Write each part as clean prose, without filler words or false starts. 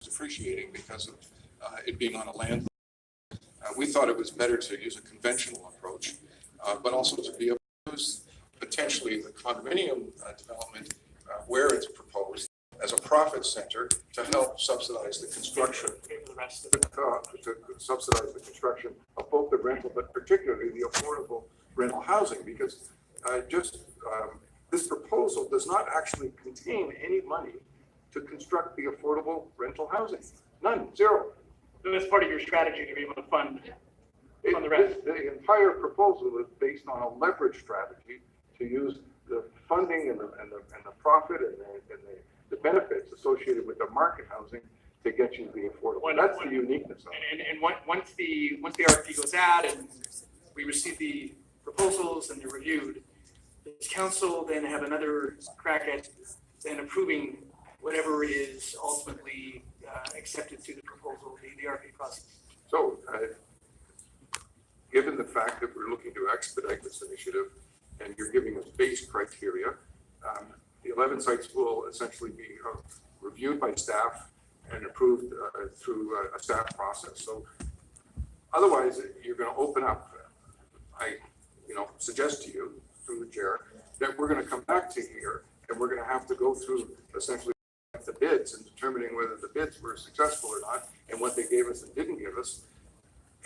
depreciating because of it being on a land. We thought it was better to use a conventional approach, but also to be able to use potentially the condominium development where it's proposed as a profit center to help subsidize the construction, to subsidize the construction of both the rental, but particularly the affordable rental housing, because this proposal does not actually contain any money to construct the affordable rental housing. None, zero. So that's part of your strategy to be able to fund the rest. The entire proposal is based on a leverage strategy to use the funding and the profit and the benefits associated with the market housing to get you the affordable. That's the uniqueness of it. And once the RFP goes out and we receive the proposals and they're reviewed, does council then have another crack at then approving whatever is ultimately accepted to the proposal, the RFP process? So, given the fact that we're looking to expedite this initiative and you're giving us base criteria, the 11 sites will essentially be reviewed by staff and approved through a staff process. So otherwise, you're going to open up. I, suggest to you through the chair that we're going to come back to here and we're going to have to go through essentially the bids and determining whether the bids were successful or not and what they gave us and didn't give us.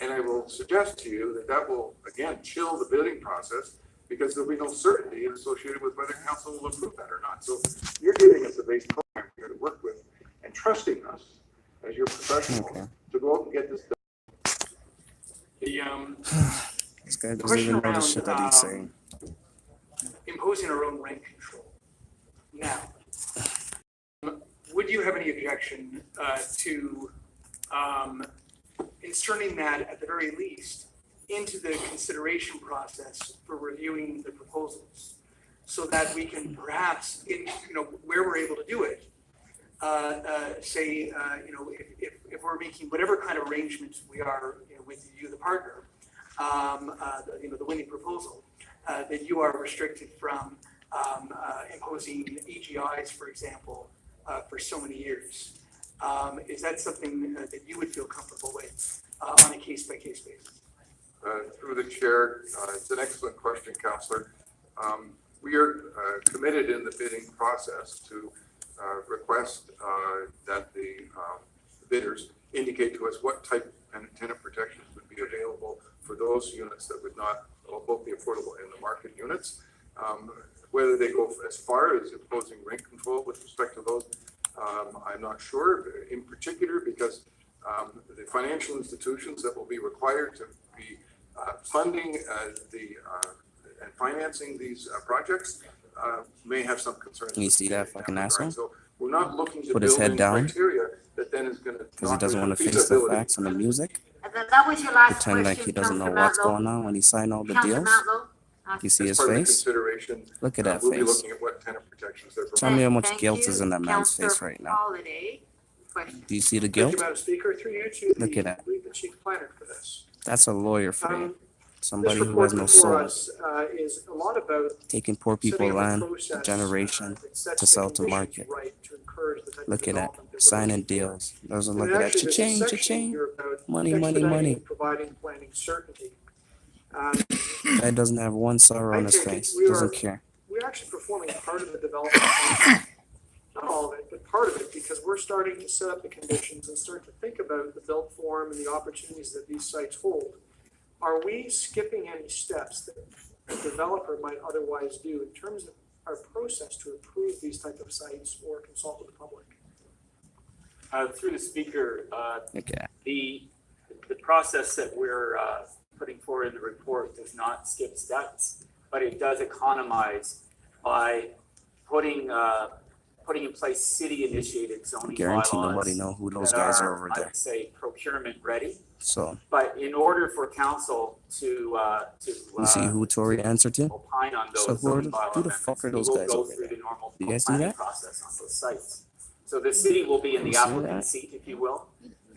And I will suggest to you that will, again, chill the bidding process because there'll be no certainty associated with whether council will approve that or not. So you're giving us a base program here to work with and trusting us as your professional to go out and get this done. This guy doesn't even know the shit that he's saying. Imposing our own rent control. Now, would you have any objection to inserting that at the very least into the consideration process for reviewing the proposals, so that we can perhaps, where we're able to do it, say, if we're making whatever kind of arrangements we are with you, the partner, the winning proposal, that you are restricted from imposing EGIs, for example, for so many years. Is that something that you would feel comfortable with on a case-by-case basis? Through the chair, it's an excellent question, Councillor. We are committed in the bidding process to request that the bidders indicate to us what type of tenant protections would be available for those units that would not, both the affordable and the market units. Whether they go as far as imposing rent control with respect to those, I'm not sure, in particular because the financial institutions that will be required to be funding and financing these projects may have some concerns. Can you see that fucking asshole? So we're not looking to put his head down criteria that then is going to, because he doesn't want to face the facts and the music. And then that was your last Pretend like he doesn't know what's going on when he signed all the deals. You see his face? Look at that we'll be face. looking at what tenant protections they're Tell me how much Thank guilt you, is in that man's Councillor face right now. Holiday. Question. Do you see the Thank you, guilt? Madam Speaker. Through you to Look at that. the chief planner for this. That's a lawyer for you. Somebody This who has no report before soul. us is a lot about Taking poor setting people's up a land, process, a generation, that sets to the sell to conditions market. right to encourage the type of Look at that. development that we're Signing looking for. deals. Doesn't And look at that. actually, there's a Cha-ching, section cha-ching. here about Money, money, expediting money. and providing planning certainty. Guy doesn't have one sorrow on his I take it face. we are- Doesn't care. We're actually performing part of the development process. Not all of it, but part of it, because we're starting to set up the conditions and start to think about the built form and the opportunities that these sites hold. Are we skipping any steps that a developer might otherwise do in terms of our process to approve these type of sites or consult with the public? Through the speaker, Look at that. the process that we're putting forward in the report does not skip steps, but it does economize by putting in place city-initiated zoning Guarantee bylaws nobody know who those that guys are over I there. would say procurement ready. So But in order for council to you see who Tory answered to? opine on those So zoning bylaw who the amendments, fuck are we those will guys go over through there? the normal You guys see planning that? process on those sites. So the city will be in You the see applicant's that? seat, if you will,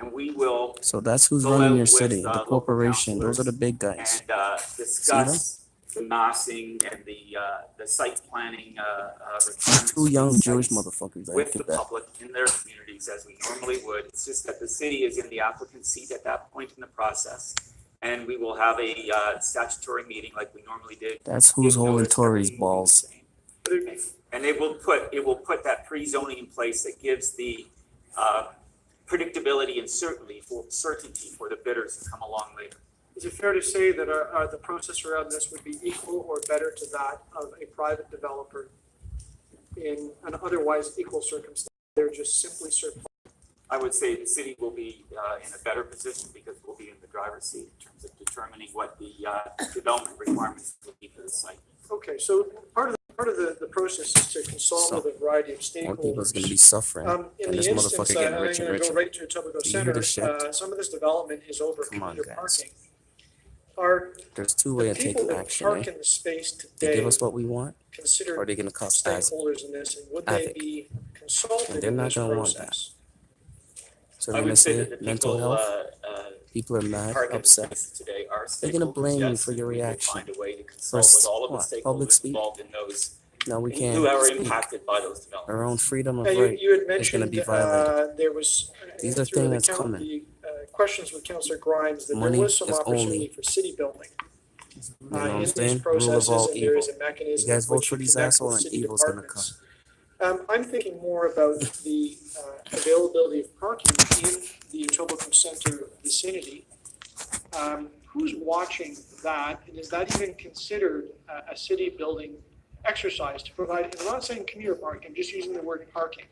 and we will So that's who's go running out your with, city, the local corporation. Those are the big guys. and discuss the massing and the site planning requirements Two young for these Jewish sites motherfuckers. I with the get that. public in their communities these as we normally would. It's just that the city is in the applicant seat at that point in the process. And we will have a statutory meeting like we normally did. That's who's Give holding notice that Tory's everything will be the balls. same. And it will put that pre-zoning in place that gives the predictability and certainty for the bidders to come along later. Is it fair to say that the process around this would be equal or better to that of a private developer in an otherwise equal circumstance? They're just simply certain. I would say the city will be in a better position because we'll be in the driver's seat in terms of determining what the development requirements will be for the site. Okay, so part of the process is to consult with a variety of More people's gonna be stakeholders. suffering. In And the this instance, motherfucker I'm getting going richer and to go richer. right to Etobicoke Do you hear Center. this shit? Some of this development is over Come on, commuter guys. parking. Are There's two the ways of people taking that action, park eh? in the space They today give us what we want, or considered they gonna cost us. stakeholders in this, and would they Havoc. be And consulted they're in not this gonna want that. process? So I they're gonna would say say that the mental people, health. People are mad, part of the upset. space today are They're gonna stakeholders, blame you yes, for your and we will reaction. Find a way to consult with all of What, the public stakeholders speak? involved in those, No, we can't who are speak. impacted by those developments. Our own freedom of Now, right. you had is gonna mentioned, be violated. there was, These are through things the that's coming. the questions with Councillor Grimes, that there Money was some is opportunity only- for city building. You know what I'm In these saying? Rule of processes, all and there is evil. a mechanism. You guys with vote which for you these connect assholes with and city evil's gonna departments. I'm thinking more about the availability of parking in the Etobicoke Center vicinity. Who's watching that, and is that even considered a city building exercise to provide, and I'm not saying commuter parking, I'm just using the word parking,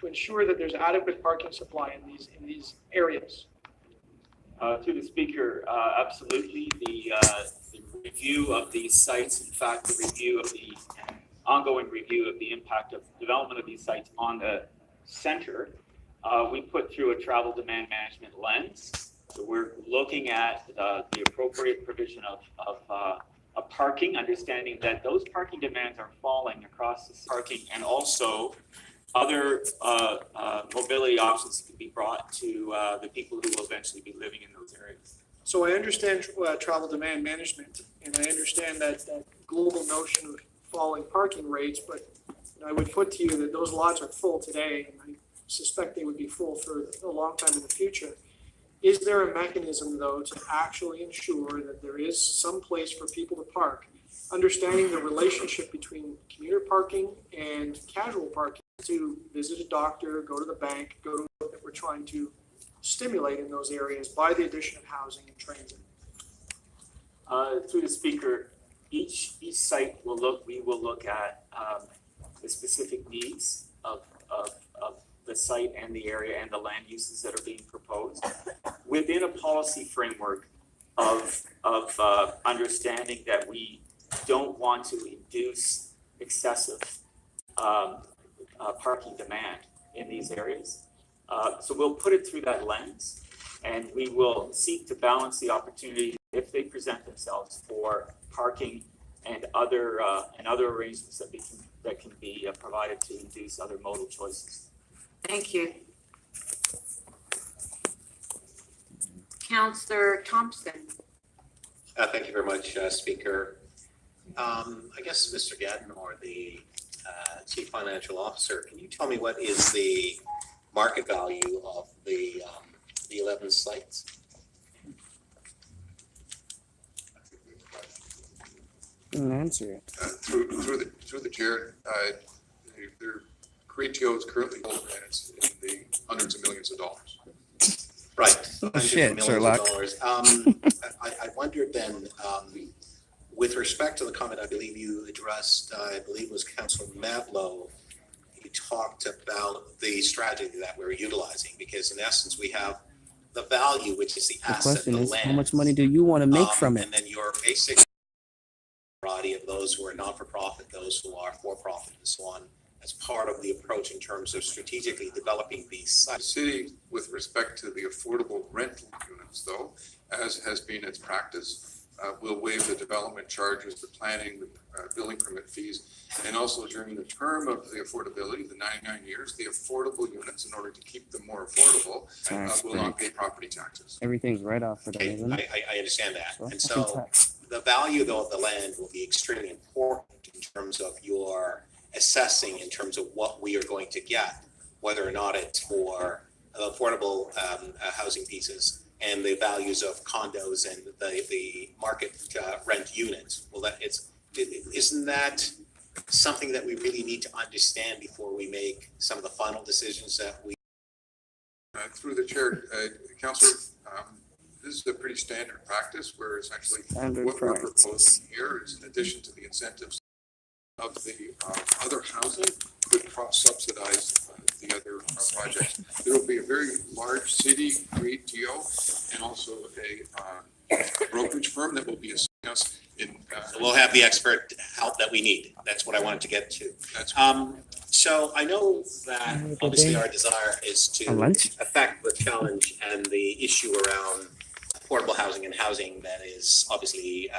to ensure that there's adequate parking supply in these areas? Through the speaker, absolutely, the review of these sites, in fact, the review of the ongoing review of the impact of development of these sites on the center, we put through a travel demand management lens. So we're looking at the appropriate provision of parking, understanding that those parking demands are falling across this parking, and also other mobility options can be brought to the people who will eventually be living in those areas. So I understand travel demand management, and I understand that global notion of falling parking rates, but I would put to you that those lots are full today, and I suspect they would be full for a long time in the future. Is there a mechanism, though, to actually ensure that there is some place for people to park, understanding the relationship between commuter parking and casual parking, to visit a doctor, go to the bank, go to work, that we're trying to stimulate in those areas by the addition of housing and transit? Through the speaker, each site we will look at the specific needs of the site and the area and the land uses that are being proposed within a policy framework of understanding that we don't want to induce excessive parking demand in these areas. So we'll put it through that lens, and we will seek to balance the opportunity if they present themselves for parking and other arrangements that can be provided to induce other modal choices. Thank you. Councillor Thompson. Thank you very much, Speaker. I guess Mr. Gadden or the Chief Financial Officer, can you tell me what is the market value of the 11 sites? Didn't answer it. Through the chair, their ratio is currently in the hundreds of millions of dollars. Right. Oh, hundreds of shit, millions Sherlock. of dollars. I wondered then, with respect to the comment I believe you addressed, I believe it was Councillor Mablow, you talked about the strategy that we're utilizing, because in essence, we have the value, which is the The asset, question the is, land. how much money do you want to make from it? And then your basic variety of those who are not-for-profit, those who are for-profit, and so on, as part of the approach in terms of strategically developing these The sites. city, with respect to the affordable rental units, though, as has been its practice, will waive the development charges, the planning, the building permit fees, and also during the term of the affordability, the 99 years, the affordable units, in order to keep them more affordable, Tax will not break. pay property taxes. Everything's right off for them, Okay, isn't it? I understand that. So And fucking so tax. the value though of the land will be extremely important in terms of your assessing in terms of what we are going to get whether or not it's for affordable housing pieces and the values of condos and the market rent units. Well, isn't that something that we really need to understand before we make some of the final decisions that we? Through the chair, Councillor, this is a pretty standard practice where essentially Standard what we're practice. proposing here is in addition to the incentives of the other housing could cross-subsidize the other projects. There will be a very large city grade deal and also a brokerage firm that will be assisting us in. We'll have the expert help that we need. That's what I wanted to get to. That's So I know that obviously our desire is A to lunch? affect the challenge and the issue around affordable housing and housing that is obviously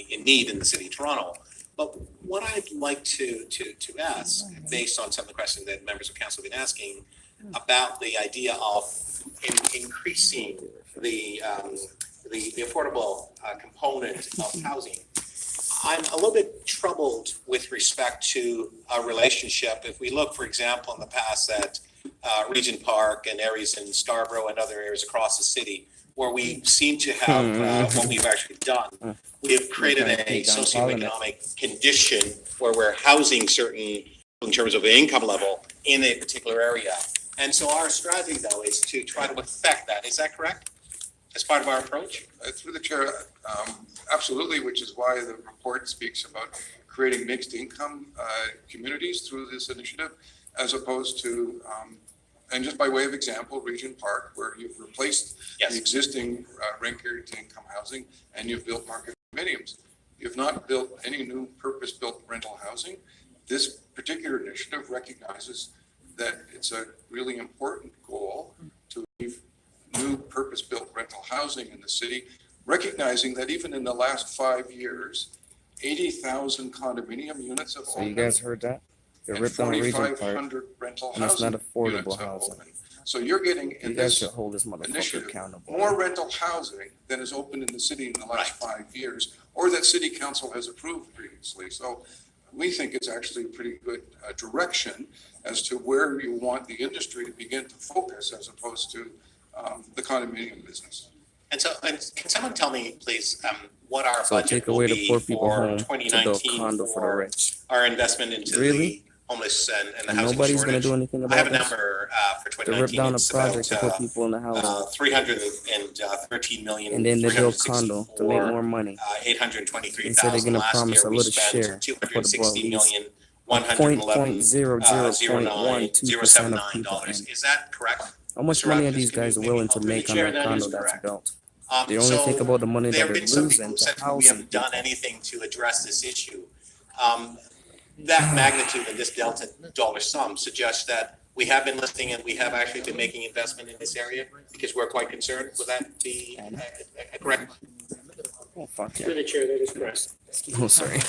in need in the city of Toronto. But what I'd like to ask, based on some of the questions that members of council have been asking about the idea of increasing the affordable component of housing, I'm a little bit troubled with respect to our relationship. If we look, for example, in the past at Regent Park and areas in Scarborough and other areas across the city, where we seem to have what we've actually done. We have created a socioeconomic condition where we're housing certain, in terms of the income level, in a particular area. And so our strategy, though, is to try to affect that. Is that correct? As part of our approach? through the chair, absolutely, which is why the report speaks about creating mixed income communities through this initiative, as opposed to, and just by way of example, Regent Park, where you've replaced Yes. the existing rent guaranteed income housing and you've built market condominiums. You've not built any new purpose-built rental housing. This particular initiative recognizes that it's a really important goal to achieve new purpose-built rental housing in the city, recognizing that even in the last 5 years, 80,000 condominium units have So you opened. guys heard that? They And ripped on Regent Park, 4,500 rental and it's not housing affordable units have housing. opened. So you're getting You in guys this should hold this motherfucker initiative accountable. more rental housing than has opened in the city in the last 5 years, or that city council has approved previously. So we think it's actually a pretty good direction as to where you want the industry to begin to focus as opposed to the condominium business. And so, and can someone tell me, please, what our So budget take will away the be poor people for home to build 2019 condo for the for rich. our investment into Really? the homeless and the And housing nobody's gonna shortage? do anything I have about a this? number for They rip 2019. down a It's project to put about people in the house, 313 million. and then they build condo to make 364, more money. 823,000. They said they're gonna Last promise year a we little spent share for the 260 million, Point 0.00.12% of people. dollars. And Is that correct? how much Mr. money are Rogers, these can you guys maybe willing to help me make on share that that condo is that's correct? built? They only So think about the money there that have they're been some losing people who to said we housing haven't done people. anything to address this issue. That magnitude and this delta dollar sum suggests that we have been listening and we have actually been making investment in this area because we're quite concerned. Would that be correct? Oh, fuck yeah. Through the chair, that is correct. Oh, sorry.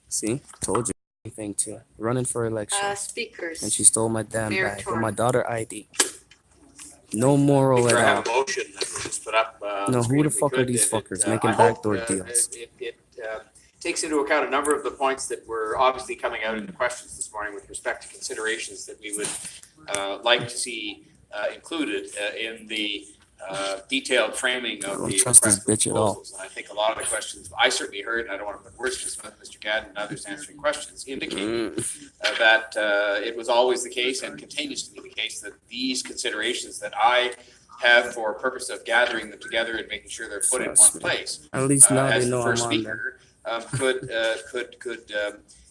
See, told you anything too. Running for election, and Speakers. she stole my damn Mayor bag Torre. with my daughter ID. No moral at I all. have a motion that we just put up. No, who the if we fuck are could, these and fuckers I making hope, backdoor deals? It takes into account a number of the points that were obviously coming out in the questions this morning with respect to considerations that we would like to see included in the detailed framing I of don't the trust this request for bitch at all. proposals. And I think a lot of the questions I certainly heard, and I don't want to put words in his mouth, Mr. Gadd and others answering questions indicate that it was always the case and continues to be the case that these considerations that I have for purpose of gathering them together and making sure they're put in one Trust me. place. At least now As they the know I'm first on there. speaker, could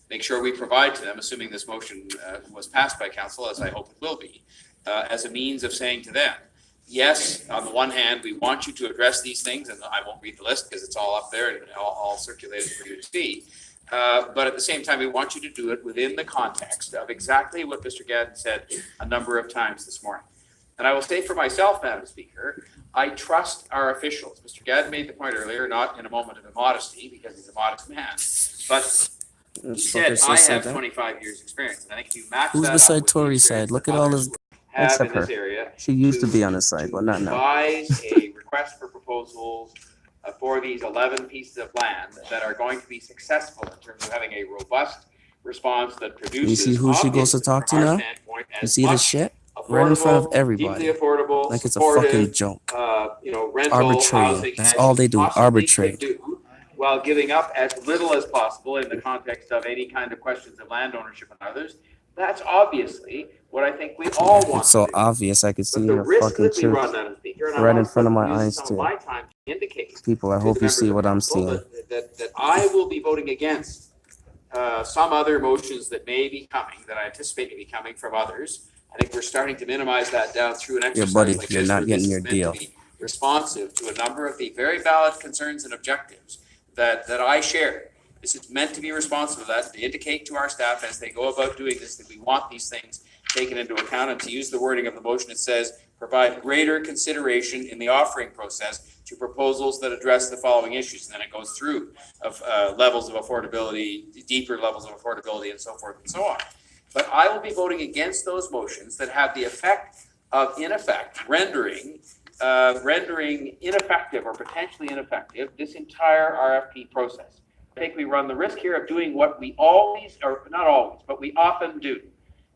make sure we provide to them, assuming this motion was passed by council, as I hope it will be, as a means of saying to them, yes, on the one hand, we want you to address these things, and I won't read the list because it's all up there and all circulated for you to see. But at the same time, we want you to do it within the context of exactly what Mr. Gadden said a number of times this morning. And I will say for myself, Madam Speaker, I trust our officials. Mr. Gadden made the point earlier, not in a moment of immodesty, because he's a modest man, but he Those said, fuckers I just said have that. 25 years experience. And I think if you match Who's that up beside with the Tory's experience side? Look that at all others this. have except in this her. area, She used to be on his side, but not now. devise a request for proposals for these 11 pieces of land that are going to be successful in terms of having a robust response that produces. You see who she goes to obviously, talk to from our now? standpoint, You as see this much shit? Right in front of affordable, everybody. deeply affordable, Like it's a supportive, fucking joke. Rental Arbitrary. housing That's as all you they do, possibly arbitrate. could do, while giving up as little as possible in the context of any kind of questions of land ownership and others. That's obviously what I think we all want It's so to do. obvious. I can see But the your risk fucking that we run, truth Madam Speaker, and I right in want front of to my use eyes some of too. my time to indicate People, I to hope the you see members of what I'm council seeing. that I will be voting against some other motions that may be coming, that I anticipate may be coming from others. I think we're starting to minimize that down through an exercise buddy, like you're this, not where getting this your is meant to deal. be responsive to a number of the very valid concerns and objectives that I share. This is meant to be responsive to that, to indicate to our staff as they go about doing this, that we want these things taken into account. And to use the wording of the motion, it says, provide greater consideration in the offering process to proposals that address the following issues. And then it goes through of levels of affordability, deeper levels of affordability, and so forth and so on. But I will be voting against those motions that have the effect of, in effect, rendering ineffective or potentially ineffective this entire RFP process. I think we run the risk here of doing what we always, or not always, but we often do,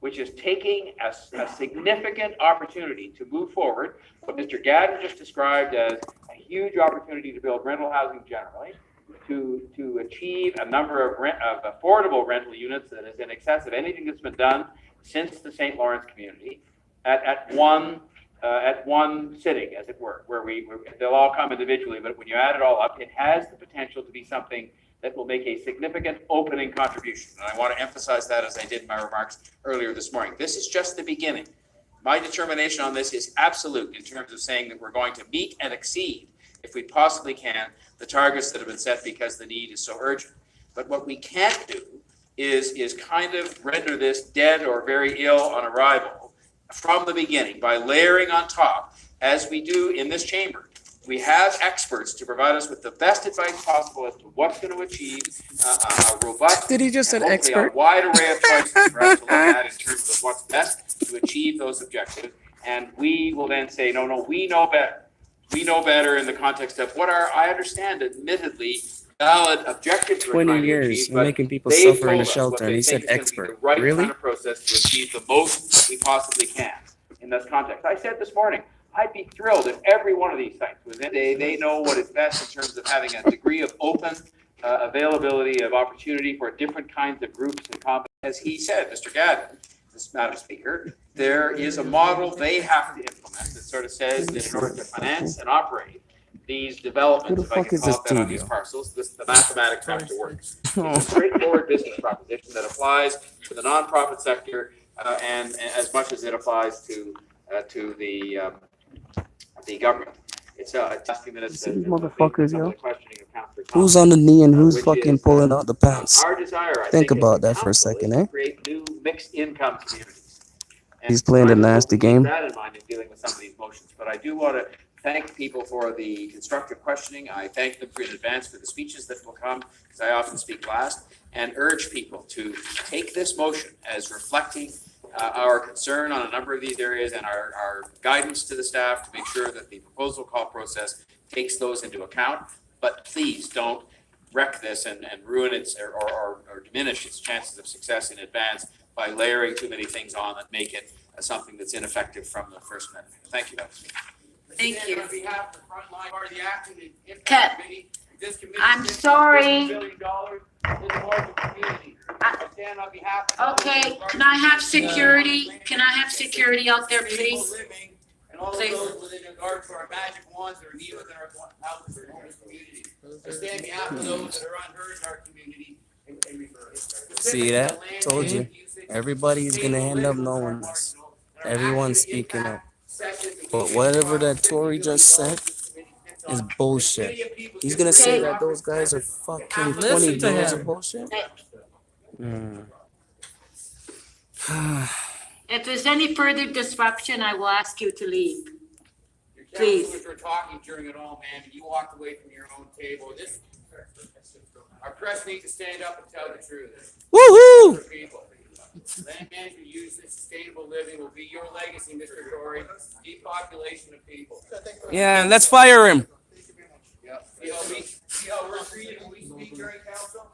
which is taking a significant opportunity to move forward, what Mr. Gadden just described as a huge opportunity to build rental housing generally, to achieve a number of affordable rental units that is in excess of anything that's been done since the St. Lawrence community at one sitting, as it were, where they'll all come individually, but when you add it all up, it has the potential to be something that will make a significant opening contribution. And I want to emphasize that, as I did in my remarks earlier this morning. This is just the beginning. My determination on this is absolute in terms of saying that we're going to meet and exceed, if we possibly can, the targets that have been set because the need is so urgent. But what we can't do is kind of render this dead or very ill on arrival from the beginning by layering on top, as we do in this chamber. We have experts to provide us with the best advice possible as to what's going to achieve a robust. Did he just say and hopefully expert? a wide array of choices for us to look at in terms of what's best to achieve those objectives. And we will then say, no, we know better. We know better in the context of what are, I understand, admittedly, valid objectives we're 20 trying to years achieve, and but making people they've suffer in told a us what shelter, and they he said think is gonna be expert. the right Really? kind of process to achieve the most we possibly can in this context. I said this morning, I'd be thrilled if every one of these sites was in. They know what is best in terms of having a degree of open availability of opportunity for different kinds of groups and competence. As he said, Mr. Gadden, Madam Speaker, there is a model they have to implement that sort of says that in order to finance and operate these developments, Who the if I fuck can is call this it that, on these studio? parcels, the mathematics have to work. It's a straightforward business proposition that applies to the nonprofit sector and as much as it applies to the government. It's a few minutes. See these motherfuckers, some of yo? the questioning of Councillor Who's Thompson, on the knee and who's which fucking is, pulling out the pants? Our desire, I Think think, about as a that for a council, second, is to eh? create new mixed income communities. And He's playing so the I just nasty hope we keep game. that in mind in dealing with some of these motions. But I do want to thank people for the constructive questioning. I thank them in advance for the speeches that will come, because I often speak last, and urge people to take this motion as reflecting our concern on a number of these areas and our guidance to the staff to make sure that the proposal call process takes those into account. But please don't wreck this and ruin its or diminish its chances of success in advance by layering too many things on that make it something that's ineffective from the first minute. Thank you, Madam Speaker. Thank you. On behalf of the frontline part of the Action and Kat, Impact Committee, this committee. I'm spends sorry. $50 billion in the Marshall community. I stand on behalf of. Okay, can I have security? Can I have security out there, please? Sustainable living and all of Please. those within regard to our magic wands that are needed within our houses and homeless community. I stand on behalf of those that are unheard in our community. See that? Told you. Everybody's gonna end up knowing this. Everyone's speaking up. But whatever that Tory just said is bullshit. He's gonna say that those guys are fucking 20 years of bullshit? Mm. If there's any further disruption, I will ask you to leave. Your Please. councilors were talking during it all, man, and you walked away from your own table. Our press needs to stand up and tell the truth. Woohoo! For people. Land management use and sustainable living will be your legacy, Mr. Tory. Depopulation of people. Yeah, let's fire him. See how we're treated when we speak during council?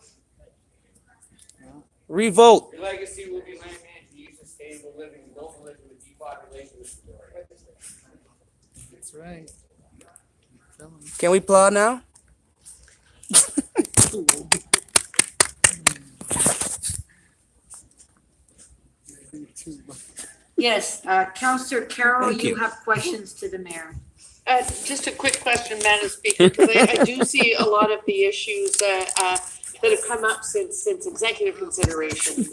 Revote. Your legacy will be land management, use sustainable living, and local living with depopulation restored. That's right. Can we applaud now? Yes, Counselor Carroll, Thank you you. have questions to the mayor. Just a quick question, Madam Speaker, because I do see a lot of the issues that have come up since executive consideration.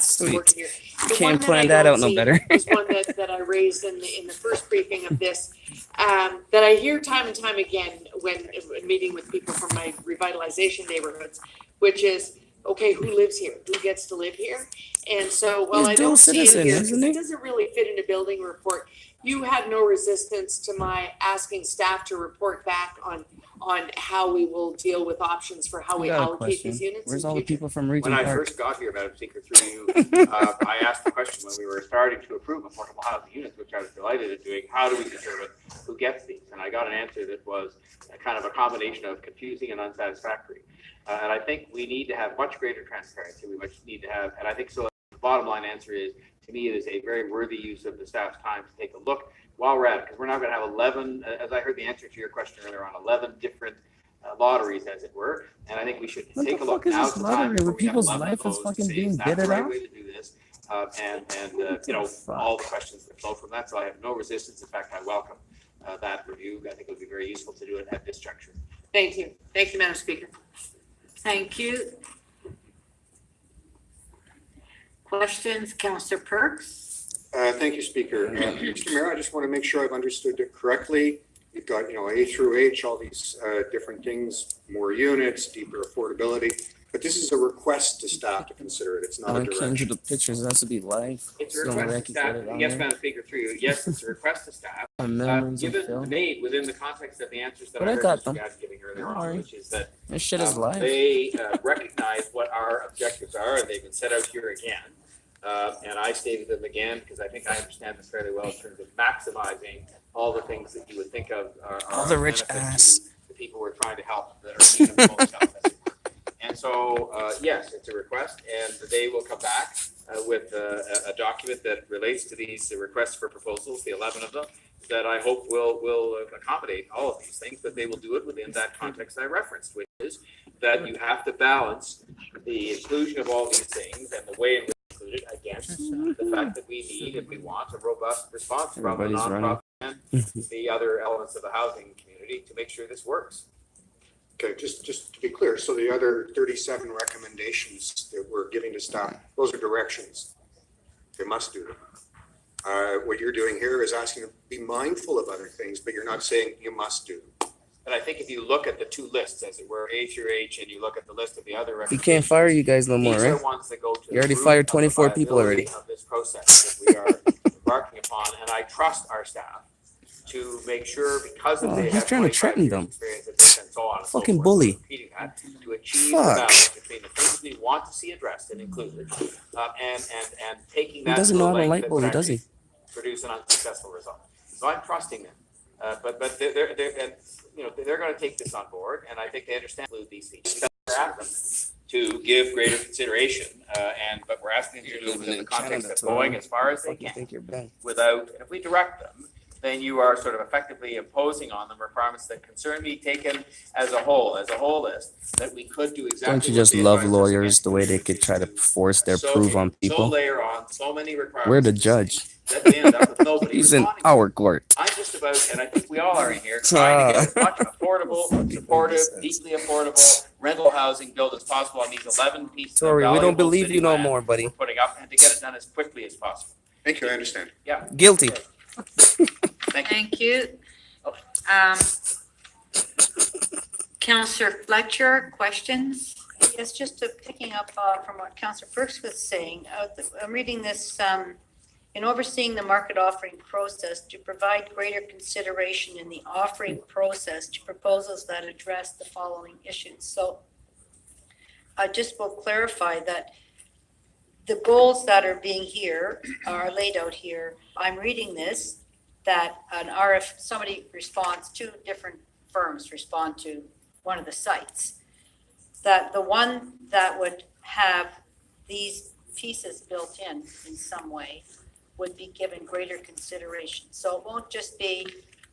Sweet. working here. The Can't one plan I that don't out no see better. is one that I raised in the first briefing of this, that I hear time and time again when meeting with people from my revitalization neighborhoods, which is, okay, who lives here? Who gets to live here? And so, while He's I dual don't see it citizen, here, isn't because he? it doesn't really fit in a building report, you had no resistance to my asking staff to report back on how we will deal with options for how we I got a allocate question. these units Where's in all the future. people from When Regent I Park? first got here, Madam Speaker, through you, I asked the question when we were starting to approve affordable housing units, which I was delighted at doing, how do we determine who gets these? And I got an answer that was a kind of a combination of confusing and unsatisfactory. And I think we need to have much greater transparency. We much need to have, and I think so. The bottom line answer is, to me, it is a very worthy use of the staff's time to take a look while we're at it, because we're not going to have 11, as I heard the answer to your question earlier, on 11 different lotteries, as it were. And I think we should What take the a look. fuck is Now's this the time lottery before where we have people's 11 life of is those to fucking say, being is that the bidded right out? way to do this? And What you know, the fuck? all the questions that flow from that. So I have no resistance. In fact, I welcome that review. I think it would be very useful to do it at this juncture. Thank you. Thank you, Madam Speaker. Thank you. Questions, Counselor Perks? Thank you, Speaker. Mr. Mayor, I just want to make sure I've understood it correctly. You've got, A through H, all these different things, more units, deeper affordability. But this is a request to staff to consider it. It's not When a it came to direction. the pictures, it has to be live. It's a So request that I to can staff. get it on Yes, there. Madam Speaker, through you. Yes, it's a request to staff. Our memories of Given film. made within the context of the answers that But I I heard got Mr. them. Gadd giving earlier Don't on, worry. which is that This shit is live. they recognize what our objectives are, and they've been set out here again. And I stated them again because I think I understand this fairly well in terms of maximizing all the things that you would think of are All the rich benefit to ass. the people we're trying to help that are in need of the most help, as it were. And so, yes, it's a request, and they will come back with a document that relates to these requests for proposals, the 11 of them, that I hope will accommodate all of these things, but they will do it within that context I referenced, which is that you have to balance the inclusion of all these things and the way in which it's included against the fact that we need, if we want, a robust response from the Everybody's running. nonprofit and the other elements of the housing community to make sure this works. Okay, just to be clear, so the other 37 recommendations that we're giving to staff, those are directions. They must do them. What you're doing here is asking to be mindful of other things, but you're not saying you must do them. But I think if you look at the two lists, as it were, A through H, and you look at the list of the other We recommendations. can't fire you guys no more, These are right? ones that go to. You already the root fired of the 24 people viability already. Of this process that we are embarking upon, and I trust our staff to make sure, because of Oh, they he's have trying to 25 threaten years them. experience of this and so on and so Fucking forth, bully. repeating that, to achieve Fuck. the balance between the things we want to see addressed and included, and taking that. doesn't to a know how to length light that bully, would does he? actually Produce an unsuccessful result. So I'm trusting them. But they're and they're going to take this on board, and I think they understand include these things. We're asking them to give greater consideration, but we're asking them to do it within the context of going as far as they Fuck, you can think you're bad. without, and if we direct them, then you are sort of effectively imposing on them requirements that concern me taken as a whole list, that we could do exactly. Don't you what just they love advise us lawyers against, the way which they is could try to to force their so- proof on So people? layer on so many requirements. We're the judge. That we end up with nobody He's in responding. our court. I'm just about, and I think we all are in here, trying to get as much affordable, supportive, sense. deeply affordable rental housing built as possible on these 11 pieces of Tori, we don't valuable believe city you no land more, buddy. we're putting up, and to get it done as quickly as possible. Thank you, I understand. Guilty. Thank you. Thank you. Counselor Fletcher, questions? Yes, just picking up from what Councillor Perks was saying, I'm reading this, in overseeing the market offering process to provide greater consideration in the offering process to proposals that address the following issues. So I just will clarify that the goals that are being here are laid out here. I'm reading this, that somebody responds, two different firms respond to one of the sites, that the one that would have these pieces built in some way would be given greater consideration. So it won't just be,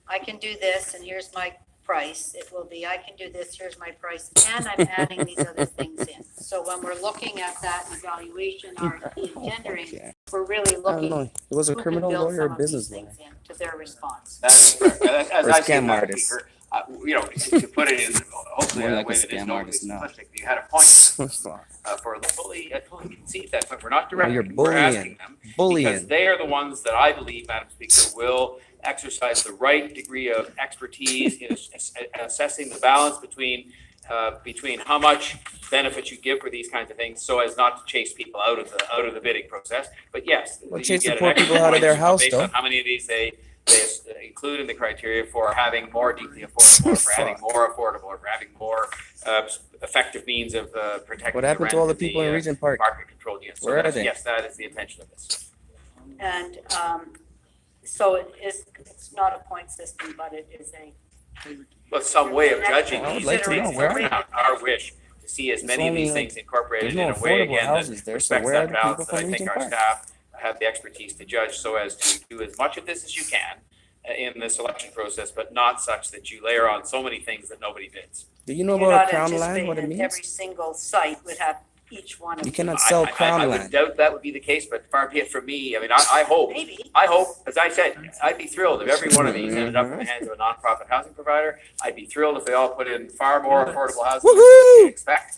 I can do this and here's my price. It will be, I can do this, here's my price, and I'm adding these other things in. So when we're looking at that evaluation or the tendering, we're really I don't looking know. It was a who can criminal build lawyer some or of these business lawyer. things in to their response. That is correct. As Or I see scam that, artist. Speaker, you know, to put it in, hopefully More in a like a way that is scam not artist now. simplistic, you had a point for the I fully concede that, but we're not Well, you're directing, we're asking bullying. them. Because Bullying. they are the ones that I believe, Madam Speaker, will exercise the right degree of expertise in assessing the balance between how much benefit you give for these kinds of things, so as not to chase people out of the bidding process. But yes, Well, you chase the get poor an extra people out of their point house, based though. on how many of these they include in the criteria for having more deeply affordable, or for having more affordable, or for having more effective means of protecting What the happened rent to all the in people in Regent Park? market controlled units. So Where are that's- they? Yes, that is the intention of this. And so it's not a point system, but it is a. But some way of judging I would these like to know, things where from are our wish to see as It's many of only these like- things incorporated there's in no a way, affordable again, houses that there, so respects where are that the people balance that from I think Regent our Park? staff have the expertise to judge, so as to do as much of this as you can in the selection process, but not such that you layer on so many things that nobody bids. Do you know You're about not crown land, what it anticipating that means? every single site would have each one of You these. cannot sell I crown would land. doubt that would be the case, but far be it from me. I mean, I hope, Maybe. as I said, I'd be thrilled if every one of these ended up in the hands of a nonprofit housing provider. I'd be thrilled if they all put in far more affordable housing than we expect.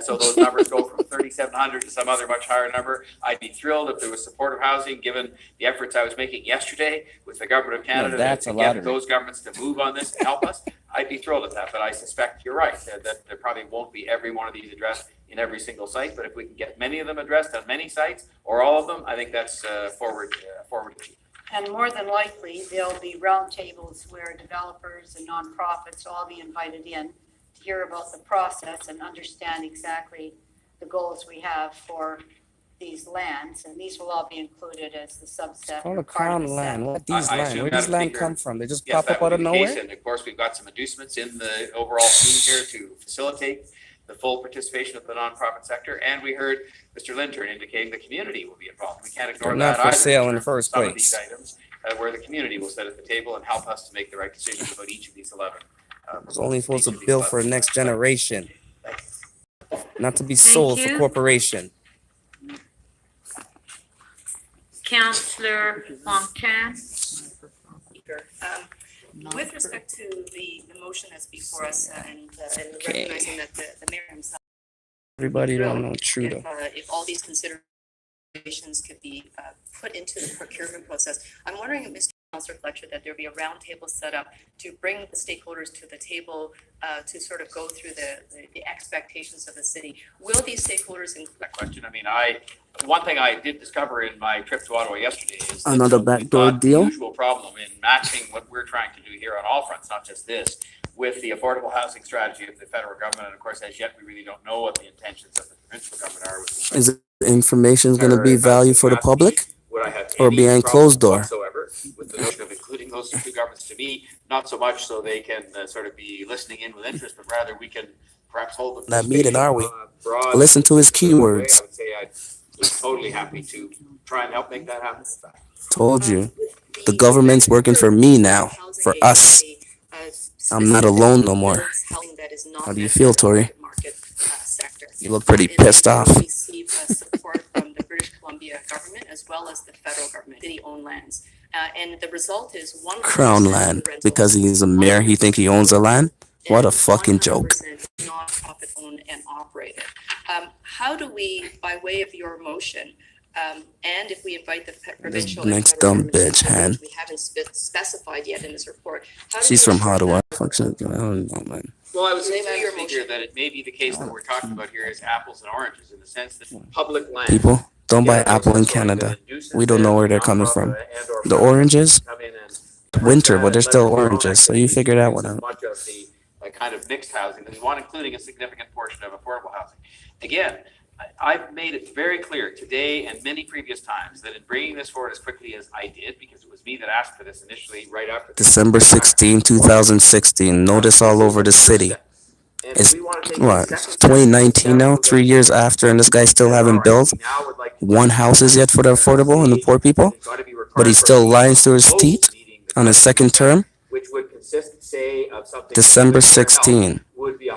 So those numbers go from 3,700 to some other much higher number. I'd be thrilled if there was supportive housing, given the efforts I was making yesterday with the government of Canada that's to a get lottery. those governments to move on this and help us. I'd be thrilled at that, but I suspect you're right, that there probably won't be every one of these addressed in every single site, but if we can get many of them addressed on many sites, or all of them, I think that's forward achievement. And more than likely, there'll be roundtables where developers and nonprofits will all be invited in to hear about the process and understand exactly the goals we have for these lands. And these will all be included as the subset. Call or it part of crown the land. set. What these I land? assume, Where does Madam land Speaker, come from? They just Yes, pop that up out would of be the case, nowhere? and of course, we've got some inducements in the overall scheme here to facilitate the full participation of the nonprofit sector, and we heard Mr. Lintern indicating the community will be involved. We can't ignore They're that not for either sale in the terms of first some of these place. items, where the community will sit at the table and help us to make the right decisions about each of these 11. It's only supposed each to of these build for 11 the next sites. generation, not to be Thank sold for you. corporation. Councillor Wong-Tam. Speaker. With respect to the motion that's before us and Okay. recognizing that the mayor himself, Everybody don't know Trudeau. if all these considerations could be put into the procurement process, I'm wondering, Mr. Councillor Fletcher, that there be a roundtable set up to bring the stakeholders to the table to sort of go through the expectations of the city. Will these stakeholders include? That question, I mean, one thing I did discover in my trip to Ottawa yesterday is that Another we've backdoor got deal? the usual problem in matching what we're trying to do here on all fronts, not just this, with the affordable housing strategy of the federal government. And of course, as yet, we really don't know what the intentions of the provincial government are with respect Is the information going to be value for the public? Would I have Or any behind problem closed door? whatsoever with the notion of including those two governments? To me, not so much so they can sort of be listening in with interest, but rather we can perhaps hold them. Not meeting, are we? Broad- Listen to his way. keywords. I would say I'd be totally happy to try and help make that happen. Told you. The government's working for me now, for us. I'm not alone no more. How do you feel, Tori? You look pretty pissed off. Receive support from the British Columbia government as well as the federal government, city-owned lands. And the result is 100% Crown land. Because he's a mayor, he think he owns the land? What a fucking joke. 100% nonprofit owned and operated. How do we, by way of your motion, and if we invite the provincial. and next federal dumb governments, bitch, Han. which we haven't specified yet in this report. how do She's we from ensure Ottawa. that- Function. I don't know, man. Well, I was Through saying, your Madam Speaker, motion. that it may be the case that we're talking about here is apples and oranges in the sense that public land. People, don't buy Yeah, apple in that Canada. induces We don't know where they're the coming from. nonprofit and/or The oranges, come in and winter, but they're let still them grow oranges, so you activities, figure that one as out. much of the kind of mixed housing that we want, including a significant portion of affordable housing. Again, I've made it very clear today and many previous times that in bringing this forward as quickly as I did, because it was me that asked for this initially right after. December 16, 2016. Notice all over the city. And It's we want to take what, the second step 2019 now, to 3 years after, and this guy still haven't built now would like to one houses yet for the affordable and the poor people, it's gotta be required but he for still us lies through his to teeth meeting the on his second term. which would consist, say, of something. December that would 16, Would be 100%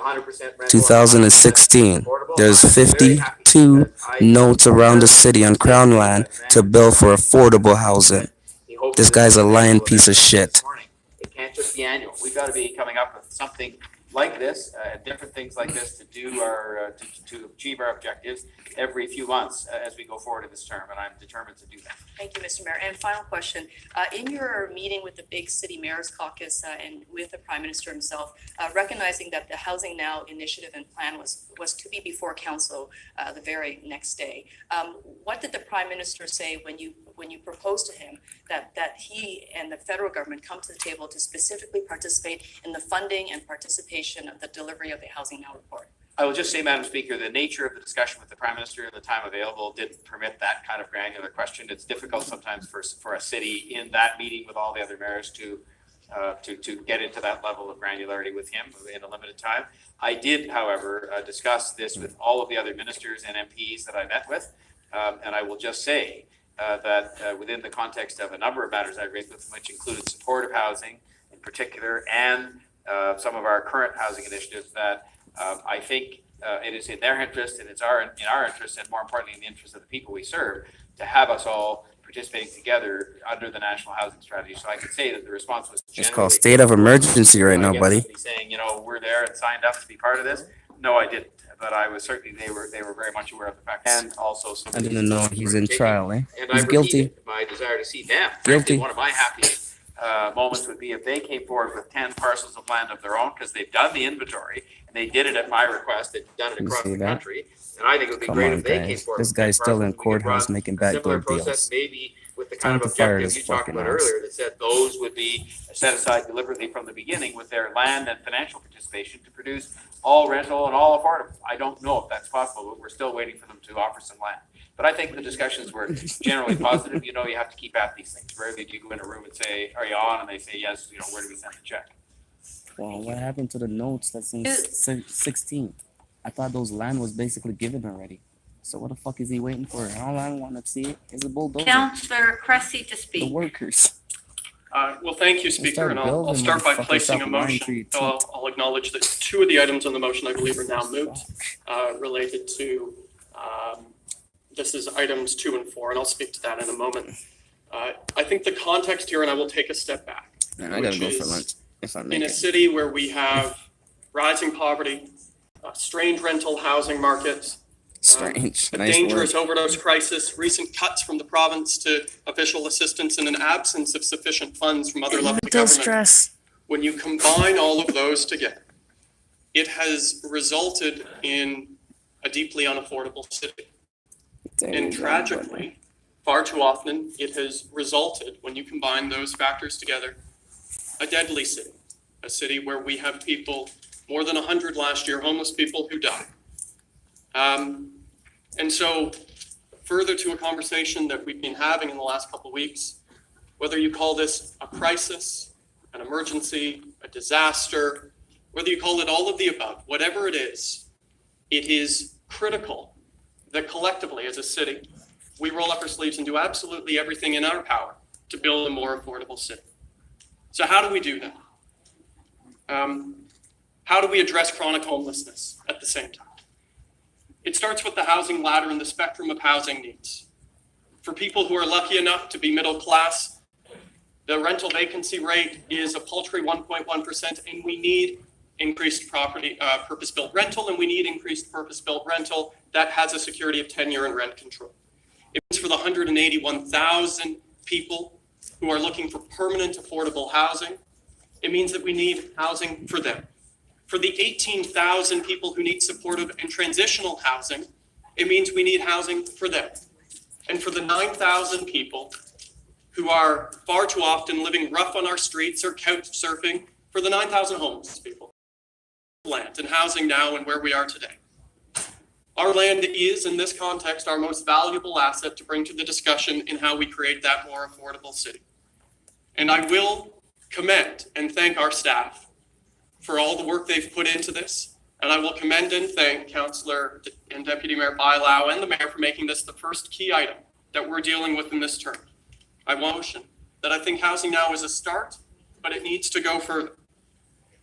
rental. 2016. affordable. There's I'm very happy 52 because I- notes around the city on Crown land to build for affordable housing. He hopes This that guy's a this lying will piece of happen shit. this morning. It can't just be annual. We've got to be coming up with something like this, different things like this to do our, to achieve our objectives every few months as we go forward in this term, and I'm determined to do that. Thank you, Mr. Mayor. And final question, in your meeting with the Big City Mayor's Caucus and with the Prime Minister himself, recognizing that the Housing Now initiative and plan was to be before council the very next day, what did the Prime Minister say when you proposed to him that he and the federal government come to the table to specifically participate in the funding and participation of the delivery of the Housing Now report? I will just say, Madam Speaker, the nature of the discussion with the Prime Minister and the time available didn't permit that kind of granular question. It's difficult sometimes for a city in that meeting with all the other mayors to get into that level of granularity with him in a limited time. I did, however, discuss this with all of the other ministers and MPs that I met with, and I will just say that within the context of a number of matters I raised with them, which included supportive housing in particular, and some of our current housing initiatives, that I think it is in their interest, and it's in our interest, and more importantly, in the interest of the people we serve, to have us all participating together under the national housing strategy. So I can say that the response was It's generally. called state of emergency right now, buddy. Saying, we're there and signed up to be part of this. No, I didn't, but I was certainly, they were very much aware of the fact. And also some. I didn't know he's in trial, eh? And He's I guilty. repeated my desire to see them. Guilty. Frankly, one of my happiest moments would be if they came forward with 10 parcels of land of their own, because they've done the inventory, and they did it at my request, they've done it You across see the that? country. And I think it would be Come great on, if they came guys. forward. This with 10 guy's still in parcels, and we could courthouse run making a similar backdoor process, deals. Maybe with the Time kind of to fire objectives this you talked fucking about ass. earlier, that said those would be set aside deliberately from the beginning with their land and financial participation to produce all rental and all affordable. I don't know if that's possible, but we're still waiting for them to offer some land. But I think the discussions were generally positive. You have to keep at these things. Rarely do you go in a room and say, "Are you on?" And they say, "Yes." Where do we send the check? Well, what happened to the notes that's in 16? I thought those land was basically given already. So what the fuck is he waiting for? All I want to see is a bulldozer. Councillor Cressy to The speak. workers. Well, thank you, Speaker, and I'll start by placing a motion. So I'll acknowledge that two of the items on the motion, I believe, are now moot, related to, this is items 2 and 4, and I'll speak to that in a moment. I think the context here, and I will take a step back. Man, I gotta which go for is lunch if I In make a it. city where we have rising poverty, strange rental housing markets, Strange. a Nice dangerous word. overdose crisis, recent cuts from the province to official assistance, and an absence of sufficient funds from other levels of Mental government. stress. When you combine all of those together, it has resulted in a deeply unaffordable city. And tragically, far too often, it has resulted, when you combine those factors together, a deadly city. A city where we have people, more than 100 last year, homeless people who died. And so, further to a conversation that we've been having in the last couple of weeks, whether you call this a crisis, an emergency, a disaster, whether you call it all of the above, whatever it is critical that collectively as a city, we roll up our sleeves and do absolutely everything in our power to build a more affordable city. So how do we do that? How do we address chronic homelessness at the same time? It starts with the housing ladder and the spectrum of housing needs. For people who are lucky enough to be middle class, the rental vacancy rate is a paltry 1.1%, and we need increased property purpose-built rental, and we need increased purpose-built rental that has a security of tenure and rent control. It means for the 181,000 people who are looking for permanent affordable housing, it means that we need housing for them. For the 18,000 people who need supportive and transitional housing, it means we need housing for them. And for the 9,000 people who are far too often living rough on our streets or couch surfing, for the 9,000 homeless people, land and housing now and where we are today. Our land is, in this context, our most valuable asset to bring to the discussion in how we create that more affordable city. And I will commend and thank our staff for all the work they've put into this, And I will commend and thank Councillor and Deputy Mayor Bylaw and the Mayor for making this the first key item that we're dealing with in this term. I want motion that I think Housing Now is a start, but it needs to go further.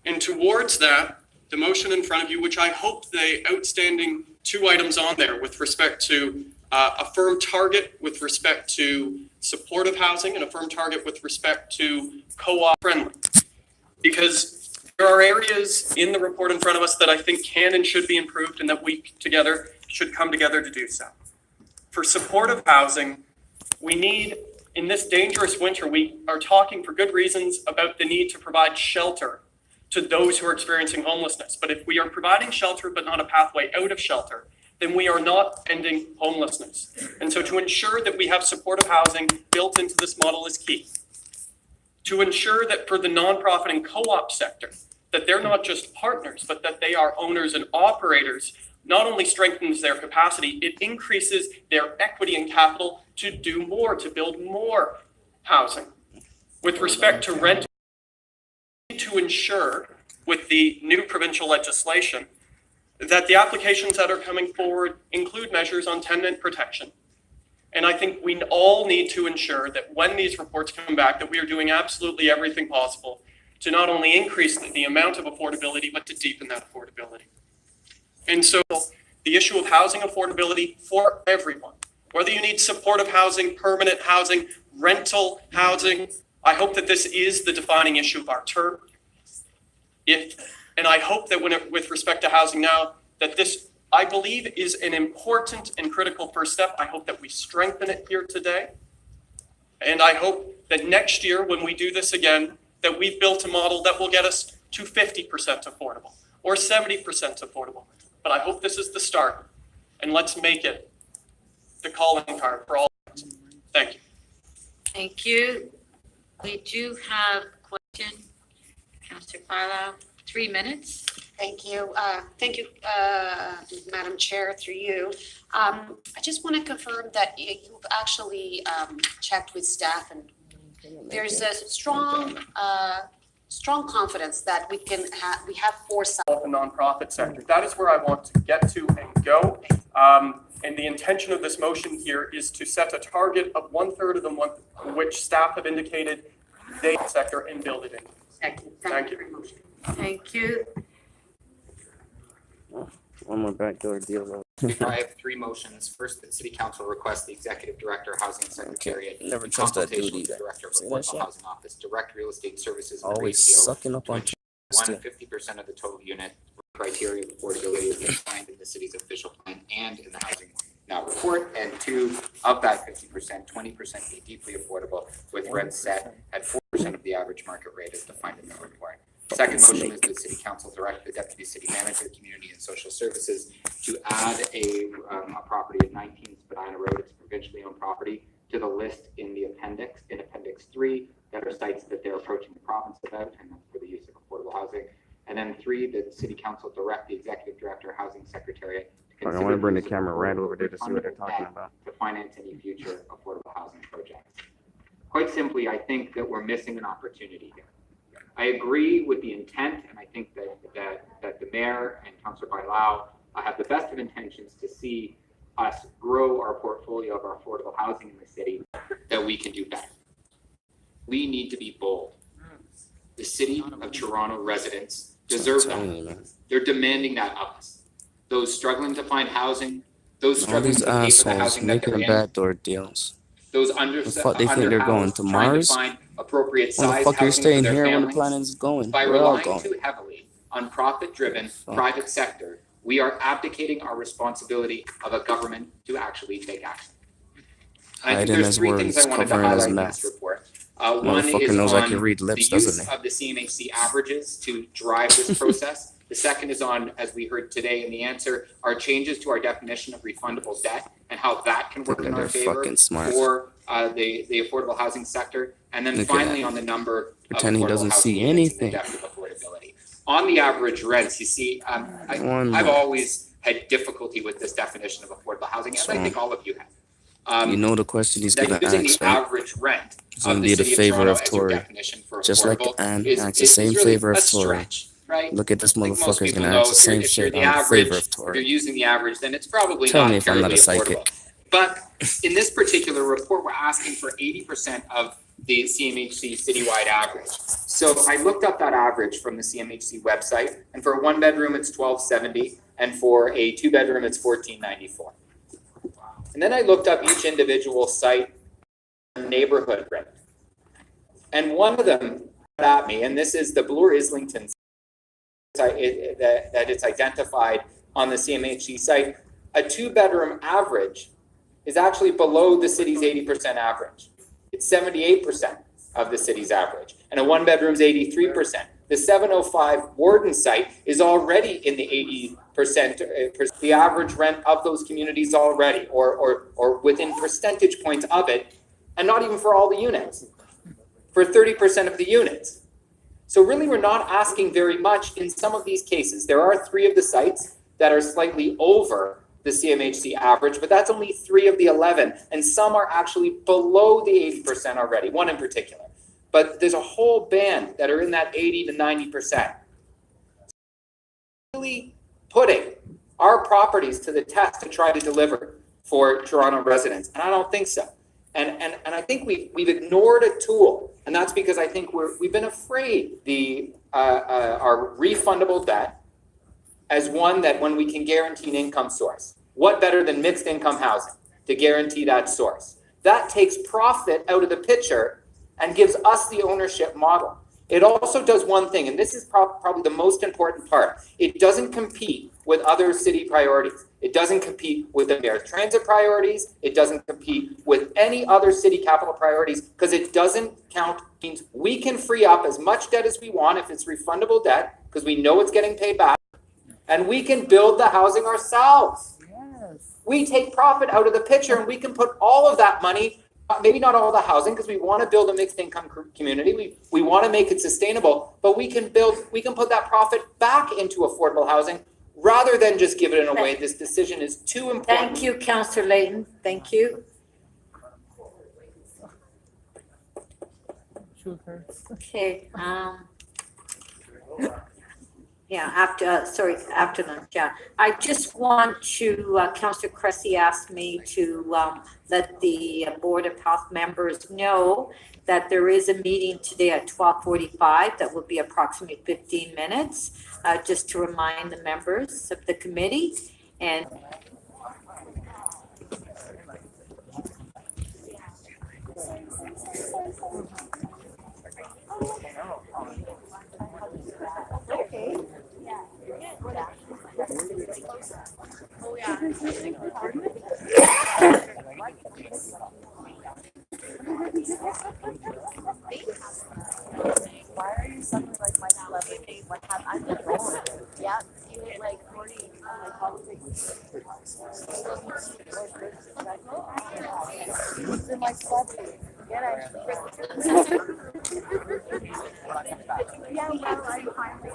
And towards that, the motion in front of you, which I hope the outstanding 2 items on there with respect to a firm target with respect to supportive housing and a firm target with respect to co-op friendly. Because there are areas in the report in front of us that I think can and should be improved and that we together should come together to do so. For supportive housing, we need, in this dangerous winter, we are talking for good reasons about the need to provide shelter to those who are experiencing homelessness. But if we are providing shelter but not a pathway out of shelter, then we are not ending homelessness. And so to ensure that we have supportive housing built into this model is key. To ensure that for the nonprofit and co-op sector, that they're not just partners, but that they are owners and operators, not only strengthens their capacity, it increases their equity and capital to do more, to build more housing. With respect to rent, to ensure with the new provincial legislation that the applications that are coming forward include measures on tenant protection. And I think we all need to ensure that when these reports come back, that we are doing absolutely everything possible to not only increase the amount of affordability, but to deepen that affordability. And so the issue of housing affordability for everyone, whether you need supportive housing, permanent housing, rental housing, I hope that this is the defining issue of our term. And I hope that with respect to Housing Now, that this, I believe, is an important and critical first step. I hope that we strengthen it here today. And I hope that next year, when we do this again, that we've built a model that will get us to 50% affordable or 70% affordable. But I hope this is the start, and let's make it the calling card for all. Thank you. Thank you. We do have a question. Councillor Bylaw, 3 minutes. Thank you. Madam Chair, through you. I just want to confirm that you've actually checked with staff, and there's a strong confidence that we have foresight. The nonprofit sector. That is where I want to get to and go. And the intention of this motion here is to set a target of 1/3 of the month, which staff have indicated they sector and build it in. Thank you. Thank you. One more backdoor deal. I have 3 motions. First, that City Council request the Executive Director, Housing Secretariat, Never in trust that consultation dude with the either. Director of See that Affordable shit? Housing Office, direct real estate services and Always ratio sucking up to on ensure still. 50% of the total unit criteria of affordability is defined in the city's official plan and in the Housing Now report. And 2, of that 50%, 20% be deeply affordable with rents set at 4% of the average market rate as defined in the report. Second motion is that City Council direct the Deputy City Manager, Community and Social Services to add a property at 19 Spadina Road, it's provincially owned property, to the list in the appendix, in Appendix 3, that are sites that they're approaching the province about and for the use of affordable housing. And then 3, that City Council direct the Executive Director, Housing Secretariat to I want to bring the camera right over there to see what they're talking about. to finance any future affordable housing projects. Quite simply, I think that we're missing an opportunity here. I agree with the intent, and I think that the Mayor and Councillor Bailao have the best of intentions to see us grow our portfolio of our affordable housing in the city, that we can do better. We need to be bold. The City of Toronto residents deserve that. They're demanding that of us. Those struggling to find housing, those All struggling these to pay for the assholes housing that making they're the in, backdoor deals. those The fuck they think they're going to underhoused, trying to Mars? find appropriate When the size fuck you're housing for staying their here when the families. planet is going? By We're all relying going. too heavily on profit-driven private sector, we are abdicating our responsibility of a government to actually take action. And I think Hiding there's his 3 things words, I wanted to covering his highlight in mouth. this report. One Motherfucker is knows I on can read the lips, use doesn't he? of the CMHC averages to drive this process. The second is on, as we heard today in the answer, our changes to our definition of refundable debt and how that can work in our They're favor fucking smart. for the affordable housing sector. And then Look at finally, that. on the number of Pretend he affordable doesn't housing see units and the anything. depth of affordability. On the average rents, you see, One I've more. always had difficulty with this definition of affordable housing, as I think all of you have. You know the question he's That gonna using ask, the right? average rent It's of gonna the be the city of favor Toronto of as your Tory. definition for Just like affordable Anne is acts the same really favor a of Tory. stretch. right? Look at this I think most motherfucker's people gonna know ask the if same you're shit the on average, favor of if Tory. you're using the average, then it's probably Tell not me if I'm not terribly a psychic. affordable. But in this particular report, we're asking for 80% of the CMHC citywide average. So I looked up that average from the CMHC website, and for a 1-bedroom, it's $1,270, and for a 2-bedroom, it's $1,494. And then I looked up each individual site neighborhood rent. And one of them at me, and this is the Bloor Islington that it's identified on the CMHC site, a 2-bedroom average is actually below the city's 80% average. It's 78% of the city's average, and a 1-bedroom is 83%. The 705 Warden site is already in the 80%, the average rent of those communities already, or within percentage points of it, and not even for all the units, for 30% of the units. So really, we're not asking very much in some of these cases. There are 3 of the sites that are slightly over the CMHC average, but that's only 3 of the 11, and some are actually below the 80% already, one in particular. But there's a whole band that are in that 80 to 90%. Really putting our properties to the test to try to deliver for Toronto residents, and I don't think so. And I think we've ignored a tool, and that's because I think we've been afraid our refundable debt as one that when we can guarantee an income source. What better than mixed income housing to guarantee that source? That takes profit out of the picture and gives us the ownership model. It also does one thing, and this is probably the most important part. It doesn't compete with other city priorities. It doesn't compete with the mayor's transit priorities. It doesn't compete with any other city capital priorities because it doesn't count. It means we can free up as much debt as we want if it's refundable debt because we know it's getting paid back, and we can build the housing ourselves. We take profit out of the picture and we can put all of that money, maybe not all the housing, because we want to build a mixed income community. We want to make it sustainable, but we can put that profit back into affordable housing rather than just give it away. This decision is too important. Thank you, Councillor Layton. Thank you. Okay, yeah, afternoon, yeah. I just want to, Councillor Cressy asked me to let the Board of Health members know that there is a meeting today at 12:45 that will be approximately 15 minutes, just to remind the members of the committee. And why are you suddenly like my celebrity? What have I been wrong? Yeah, you like already like politics. You've been like celebrity. Get it? Yeah, well, I finally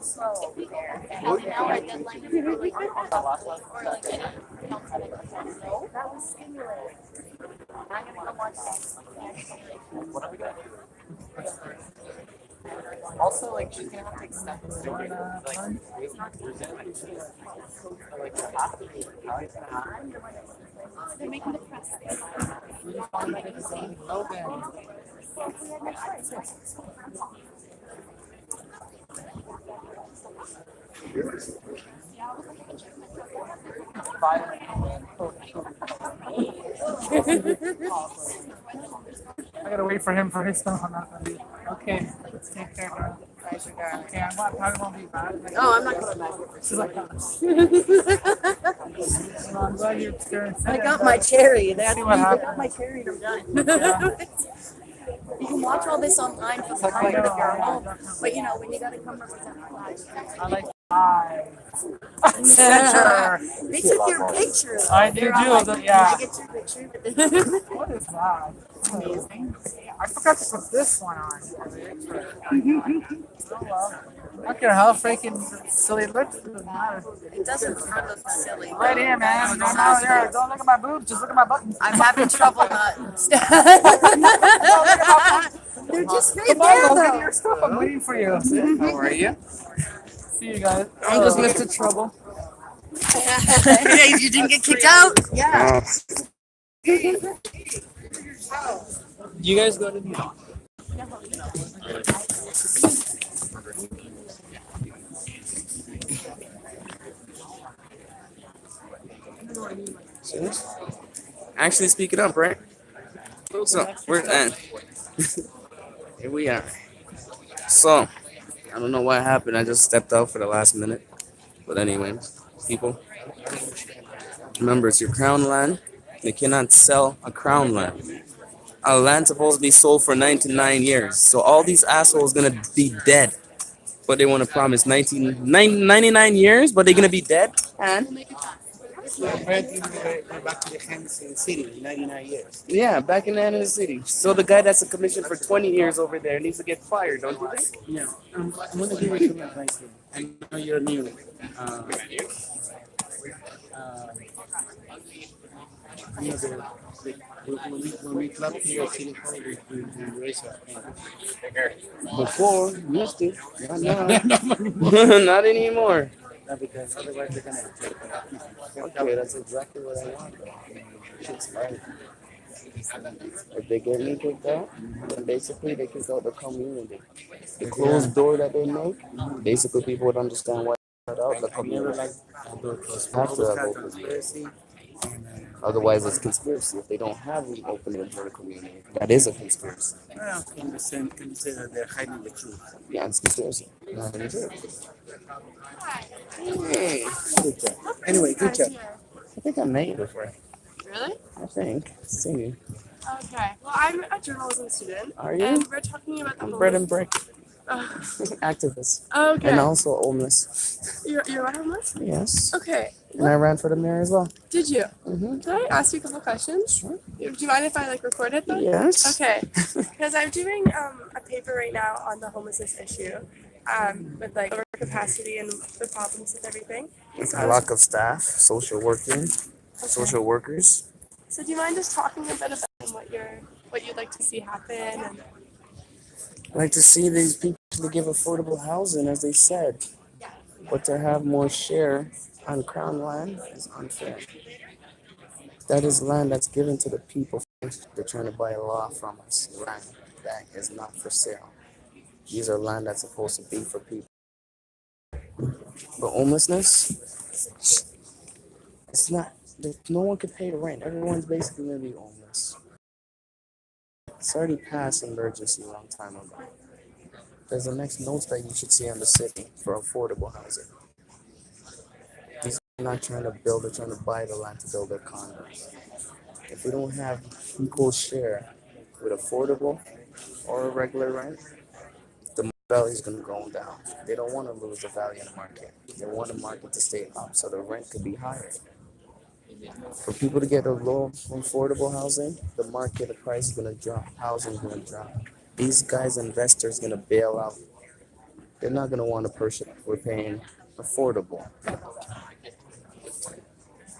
slow over there. Half an hour deadline for like or like any no, that was stimulating. I'm gonna go watch that. What are we gonna do? Also, like she's gonna have to accept this. It's not they're making the press. We just want to make the same slogan. I gotta wait for him for his stuff. I'm not gonna be okay. Let's take care, bro. Okay, I probably won't be bad. Like, Oh, I'm not going back. She's like, I'm glad you're experiencing I it, got but my cherry. That's see what I happens. got my cherry and I'm done. Yeah. You can watch all this online from the comfort of your home, but you know when you gotta come represent my life. I like picture. They took your picture. I do They're all do, like, the- "Can yeah. I get your picture?" But then What is that? Amazing. I forgot to put this one on. Oh well. I don't care how freaking silly it looks. It doesn't matter. it doesn't look silly. Right here, man. Don't out here. Don't look at my boobs. Just look at my buttons. I'm having trouble not. They're just right Come on, there, go though. get your stuff. I'm waiting for you. How are you? See you guys. I Oh. just missed trouble. You didn't get kicked out? Yeah. You guys go to the Actually, speaking up, right? So, where's Ann? Here we are. So, I don't know what happened. I just stepped out for the last minute. But anyways, people, remember, it's your crown land. They cannot sell a crown land. A land supposed to be sold for 99 years. So all these assholes gonna be dead. But they want to promise 99 years, but they're gonna be dead. And Apparently, we're back to the Henderson City, 99 years. yeah, back in the city. So the guy that's a commission for 20 years over there needs to get fired, don't you think? Yeah, I'm gonna give you some advice here. I know you're new. You know, when we clap here at City Hall, we raise our hand. Before, used to. Not now. Not anymore. Not because otherwise they're gonna take it. Okay, that's exactly what I want. Shit's fine. If they get me kicked out, then basically they kick out the community. The closed door that they make, basically people would understand why they cut out the community. Have to have open conspiracy. Otherwise, it's conspiracy. If they don't have an opening for the community, that is a conspiracy. Well, can you say that they're hiding the truth? Yeah, it's conspiracy. Not any truth. Hey. Good job. Anyway, good job. I think I met you before. Really? I think. See you. Okay. Well, I'm a journalism student. Are you? And we're talking about the I'm bread and brick. Oh. Activist. Okay. And also homeless. You're what, homeless? Yes. Okay. And I ran for the mayor as well. Did you? Mm-hmm. Can I ask you a couple questions? Sure. Do you mind if I recorded them? Yes. Okay. Because I'm doing a paper right now on the homelessness issue, with like overcapacity and the problems with everything. So I was- Lack of staff, social workers. So do you mind just talking a bit about what you'd like to see happen? And I like to see these people to give affordable housing, as they said, but to have more share on crown land is unfair. That is land that's given to the people. They're trying to buy a law from us. Land that is not for sale. These are land that's supposed to be for people. But homelessness, it's not. No one could pay the rent. Everyone's basically gonna be homeless. It's already passed emergency a long time ago. There's the next notes that you should see on the city for affordable housing. These are not trying to build, they're trying to buy the land to build their condos. If we don't have equal share with affordable or a regular rent, the value is going to go down. They don't want to lose the value in the market. They want the market to stay up so the rent could be higher. For people to get a low affordable housing, the market, the price is going to drop. Housing is going to drop. These guys, investors, going to bail out. They're not going to want to purchase. We're paying affordable.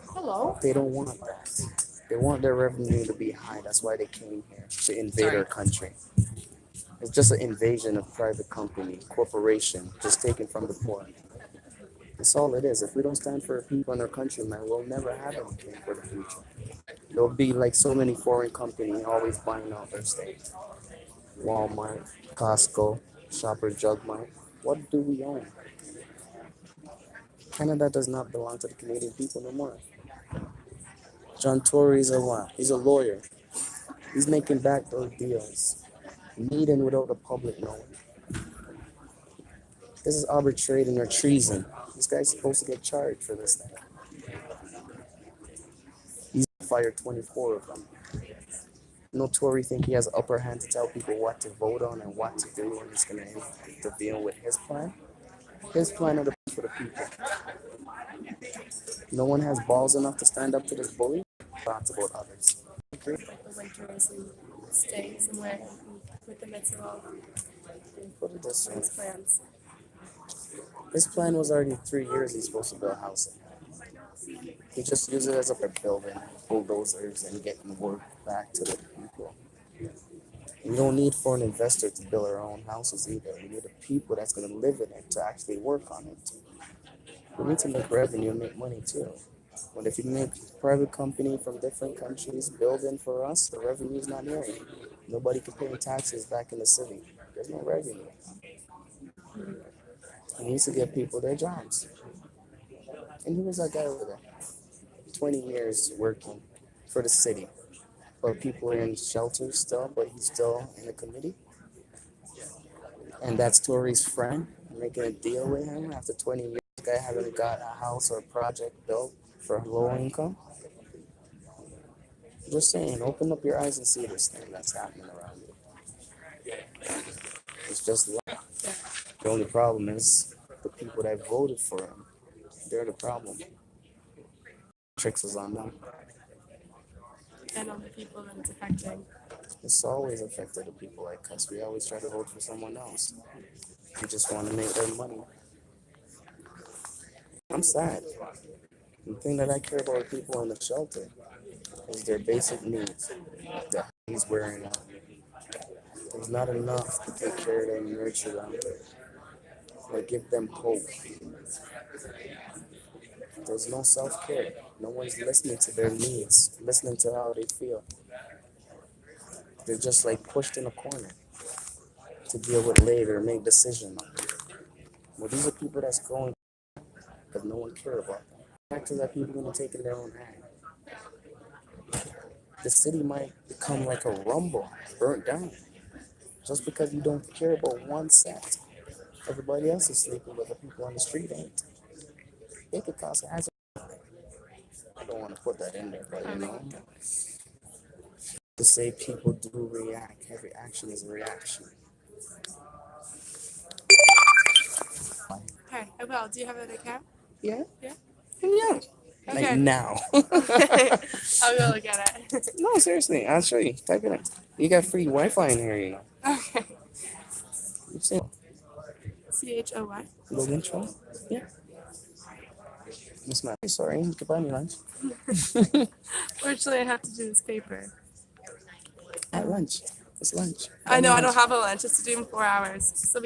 hello. They don't want that. They want their revenue to be high. That's why they came here, to invade our country. It's just an invasion of private company, corporation, just taken from the poor. That's all it is. If we don't stand for the people in our country, man, we'll never have anything for the future. There'll be like so many foreign companies always buying out their state. Walmart, Costco, Shoppers Drug Mart. What do we own? Canada does not belong to the Canadian people no more. John Tory is a what? He's a lawyer. He's making backdoor deals, meeting without the public knowing. This is arbitrating or treason. This guy's supposed to get charged for this thing. He's fired 24 of them. No Tory think he has upper hand to tell people what to vote on and what to do, and he's going to intervene with his plan. His plan are the for the people. No one has balls enough to stand up to this bully. Thoughts about others. Like the winters and stay somewhere with the midst of all Put it this way. those plans. His plan was already 3 years he's supposed to build housing. He just used it as a building, bulldozers, and getting work back to the people. We don't need for an investor to build our own houses either. We need the people that's gonna live in it to actually work on it. We need to make revenue and make money too. But if you make private company from different countries building for us, the revenue is not there. Nobody can pay taxes back in the city. There's no revenue. We need to give people their jobs. And who was that guy over there? 20 years working for the city. But people are in shelters still, but he's still in the committee. And that's Tory's friend, making a deal with him after 20 years. The guy haven't got a house or a project built for low income. Just saying, open up your eyes and see this thing that's happening around you. It's just life. The only problem is the people that voted for him. They're the problem. Tricks is on them. And on the people that it's affecting. It's always affected the people like us. We always try to vote for someone else. We just want to make their money. I'm sad. The thing that I care about with people in the shelter is their basic needs that he's wearing out. There's not enough to take care of them and nurture them or give them hope. There's no self-care. No one's listening to their needs, listening to how they feel. They're just like pushed in a corner to deal with later and make decisions. Well, these are people that's going because no one cares about them. Factors that people are going to take in their own hand. The city might become like a rumble, burnt down, just because you don't care about one set. Everybody else is sleeping, but the people on the street ain't. It could cause hazard. I don't want to put that in there, but you know, to say people do react, every action is a reaction. Okay, I will. Do you have an account? Yeah. Yeah. Yeah. Okay. Like now. I'll go look at it. No, seriously, I'll show you. Type it in. You got free Wi-Fi in here, you know. Okay. You see CHOY. Logan Troll? Yeah. Miss Matt, sorry, you can buy me lunch. Fortunately, I have to do this paper. At lunch. It's lunch. I know I don't have a lunch. It's to do in 4 hours. So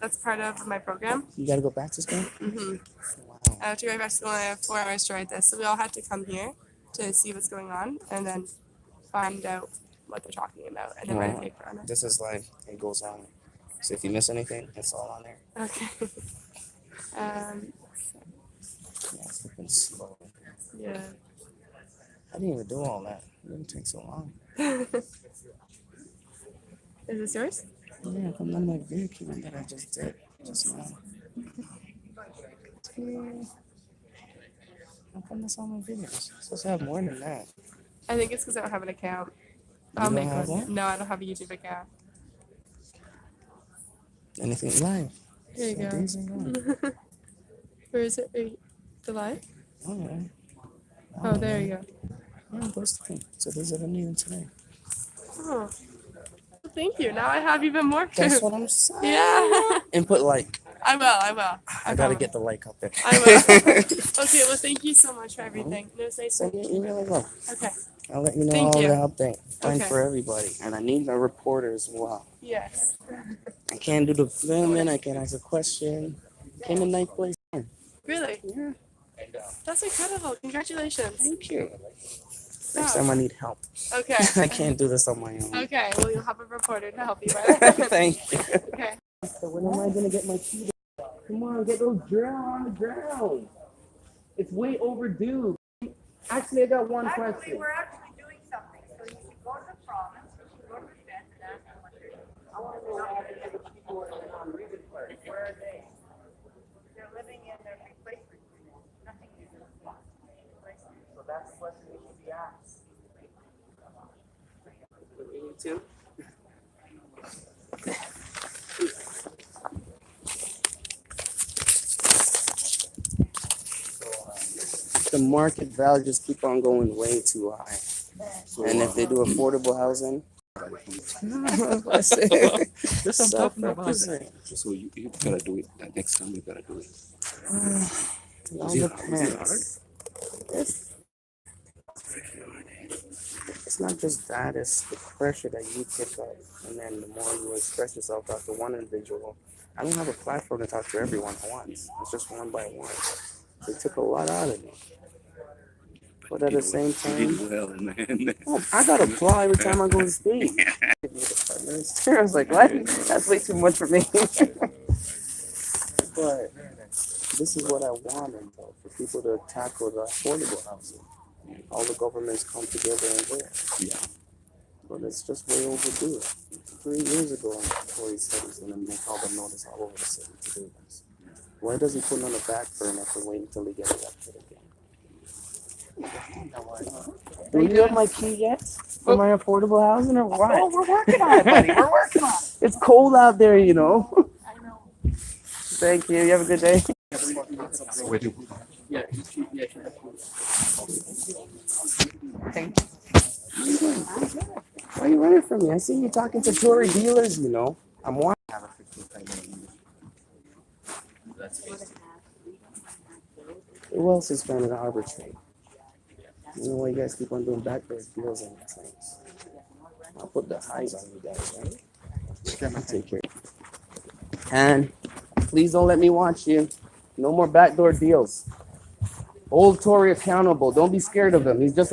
that's part of my program. You gotta go back to school? Mm-hmm. Wow. I have to go back to school and I have 4 hours to write this. So we all had to come here to see what's going on and then find out what they're talking about and then write a paper on it. This is like, it goes on. So if you miss anything, it's all on there. Okay. Yeah, it's looking slow. Yeah. I didn't even do all that. It didn't take so long. Is this yours? Yeah, from on my vehicle that I just did just now. How come that's all my videos? I'm supposed to have more than that. I think it's because I don't have an account. You don't have one? No, I don't have a YouTube account. Anything live? Here you go. Days ago. Where is it? The live? All right. Oh, there you go. Yeah, those two. So these are the meeting today. Oh. Thank you. Now I have even more. That's what I'm saying. Yeah. And put like. I will. I gotta get the like up there. I will. Okay, well, thank you so much for everything. It was nice Send me an email as well. Okay. I'll let you know Thank all you. the update. Fine Okay. for everybody. And I need a reporter as well. Yes. I can't do the filming. I can ask a question. Came in ninth place. Really? Yeah. That's incredible. Congratulations. Thank you. Next time I need help. Okay. I can't do this on my own. Okay. Well, you'll have a reporter to help you, right? Thank you. Okay. So when am I gonna get my key? Come on, get those drill on the ground. It's way overdue. Actually, I got one question. We're actually doing something, so you should go to the province, you should go to the fence and ask them what they're doing. I want to know how many of the people on Regent Park. Where are they? They're living in their replacement. Nothing to do with replacement. So that's the question they should be asked. We need to. The market value just keep on going way too high. And if they do affordable housing, That's what I'm talking about. represent. So you gotta do it. Next time you gotta do it. It all Is it hard? depends. It's not just that, it's the pressure that you pick up. And then the more you express yourself out to one individual, I don't have a platform to talk to everyone at once. It's just one by one. It took a lot out of me. But at the same time, I got applaud every time I go to speak. I was like, what? That's way too much for me. But this is what I wanted, though, for people to tackle the affordable housing. All the governments come together and work. Yeah. But it's just way overdue. 3 years ago, Tory said he's going to make all the notice all over the city to do this. Why does he put it on the back burner for waiting until he gets elected again? Do you have my key yet for my affordable housing or what? Oh, we're working on it, buddy. We're working on it. It's cold out there, you know. I know. Thank you. You have a good day. Thank you. Why are you running from me? I see you talking to Tory dealers, you know. I'm watching. Who else is trying to arbitrate? You know why you guys keep on doing backdoor deals and things? I'll put the highs on you guys, right? Take care. And please don't let me watch you. No more backdoor deals. Hold Tory accountable. Don't be scared of him. He's just